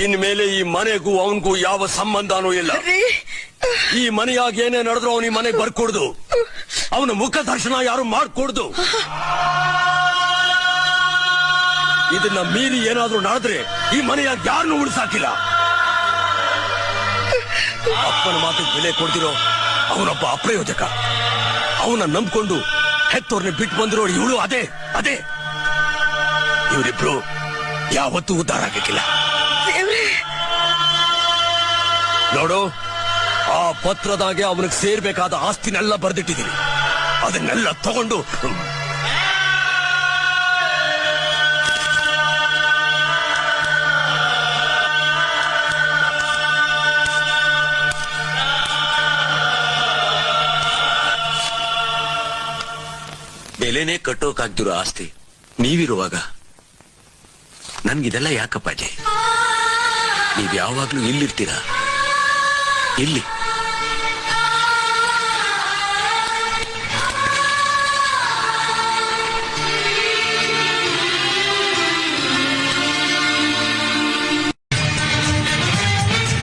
ಇನ್ಮೇಲೆ ಈ ಮನೆಗೂ ಅವನಿಗೂ ಯಾವ ಸಂಬಂಧನೂ ಇಲ್ಲ. ಈ ಮನೆಯಾಗ ಏನೇ ನಡೆದ್ರು ಅವನ ಈ ಮನೆಗೆ ಬರ್ಕೊಡ್ದು, ಅವನ ಮುಖ ದರ್ಶನ ಯಾರು ಮಾಡ್ಕೊಡ್ದು. ಇದನ್ನ ಮೀರಿ ಏನಾದ್ರೂ ನಡೆದ್ರೆ ಈ ಮನೆಯಾಗ ಯಾರನ್ನೂ ಉಳಿಸಾಕಿಲ್ಲ. ಅಪ್ಪನ ಮಾತಿಗೆ ಬೆಲೆ ಕೊಡ್ತಿರೋ ಅವನೊಬ್ಬ ಅಪ್ರಯೋಜಕ. ಅವನ ನಂಬ್ಕೊಂಡು ಹೆತ್ತೋರ್ನ ಬಿಟ್ಟು ಬಂದಿರೋ ಇವಳು ಅದೇ ಇವರಿಬ್ರು ಯಾವತ್ತೂ ಉದ್ಧಾರ ಆಗಕ್ಕಿಲ್ಲ. ನೋಡು, ಆ ಪತ್ರದಾಗೆ ಅವನಿಗೆ ಸೇರ್ಬೇಕಾದ ಆಸ್ತಿನೆಲ್ಲ ಬರೆದಿಟ್ಟಿದ್ದೀನಿ. ಅದನ್ನೆಲ್ಲ ತಗೊಂಡು ಬೆಲೆನೇ ಕಟ್ಟೋಕಾಗ್ದಿರೋ ಆಸ್ತಿ ನೀವಿರುವಾಗ ನನ್ಗಿದೆಲ್ಲ ಯಾಕಪ್ಪಾಜಿ? ನೀವ್ ಯಾವಾಗ್ಲೂ ಇಲ್ಲಿರ್ತೀರಾ? ಇಲ್ಲಿ